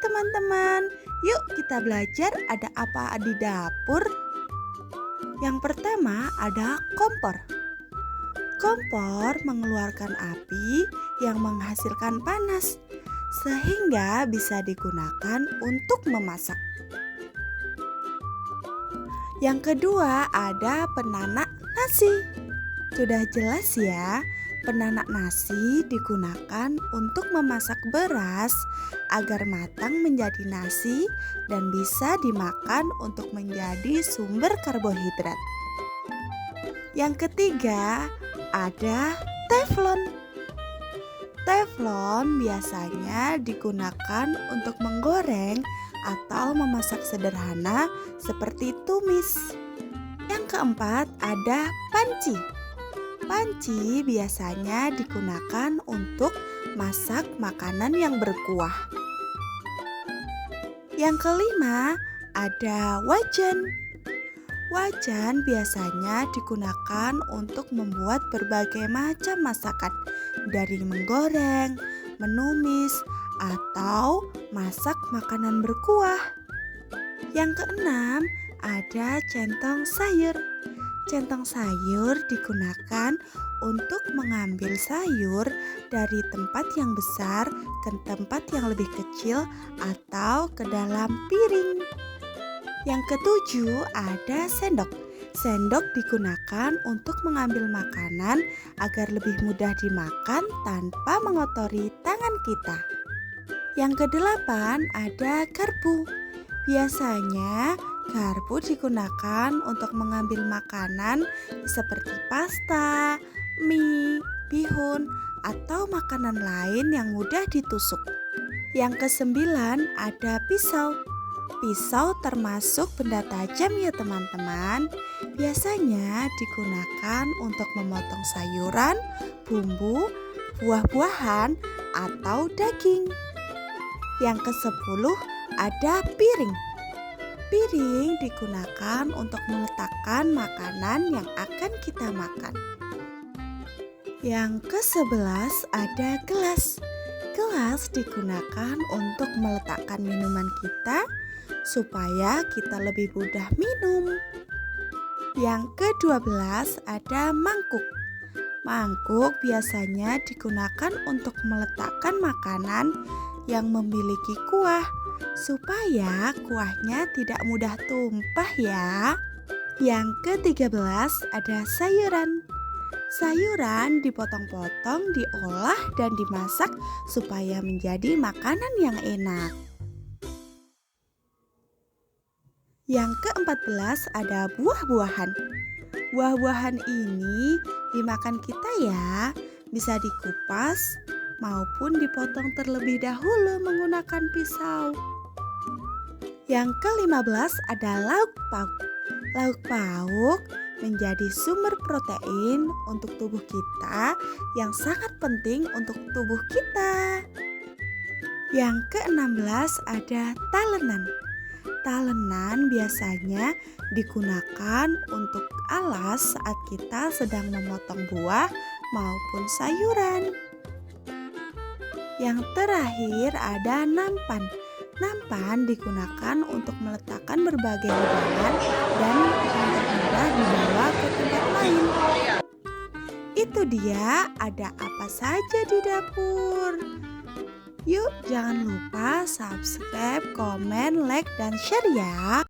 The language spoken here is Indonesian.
teman-teman, yuk kita belajar ada apa di dapur. Yang pertama ada kompor. Kompor mengeluarkan api yang menghasilkan panas sehingga bisa digunakan untuk memasak. Yang kedua ada penanak nasi. Sudah jelas ya, penanak nasi digunakan untuk memasak beras agar matang menjadi nasi dan bisa dimakan untuk menjadi sumber karbohidrat. Yang ketiga ada teflon. Teflon biasanya digunakan untuk menggoreng atau memasak sederhana seperti tumis. Yang keempat ada panci. Panci biasanya digunakan untuk masak makanan yang berkuah. Yang kelima ada wajan. Wajan biasanya digunakan untuk membuat berbagai macam masakan, dari menggoreng, menumis, atau masak makanan berkuah. Yang keenam ada centong sayur. Centong sayur digunakan untuk mengambil sayur dari tempat yang besar ke tempat yang lebih kecil atau ke dalam piring. Yang ketujuh ada sendok. Sendok digunakan untuk mengambil makanan agar lebih mudah dimakan tanpa mengotori tangan kita. Yang kedelapan ada garpu. Biasanya garpu digunakan untuk mengambil makanan seperti pasta, mie, bihun, atau makanan lain yang mudah ditusuk. Yang kesembilan ada pisau. Pisau termasuk benda tajam ya teman-teman. Biasanya digunakan untuk memotong sayuran, bumbu, buah-buahan, atau daging. Yang kesepuluh ada piring. Piring digunakan untuk meletakkan makanan yang akan kita makan. Yang ke-11 ada gelas. Gelas digunakan untuk meletakkan minuman kita supaya kita lebih mudah minum. Yang ke-12 ada mangkuk. Mangkuk biasanya digunakan untuk meletakkan makanan yang memiliki kuah supaya kuahnya tidak mudah tumpah ya. Yang ke-13 ada sayuran. Sayuran dipotong-potong, diolah dan dimasak supaya menjadi makanan yang enak. Yang ke-14 ada buah-buahan. Buah-buahan ini dimakan kita ya, bisa dikupas maupun dipotong terlebih dahulu menggunakan pisau. Yang ke-15 ada lauk pauk. Lauk pauk menjadi sumber protein untuk tubuh kita yang sangat penting untuk tubuh kita. Yang ke-16 ada talenan. Talenan biasanya digunakan untuk alas saat kita sedang memotong buah maupun sayuran. Yang terakhir ada nampan. Nampan digunakan untuk meletakkan berbagai hidangan dan mudah dibawa ke tempat lain. Itu dia ada apa saja di dapur. Yuk jangan lupa subscribe, komen, like, dan share ya.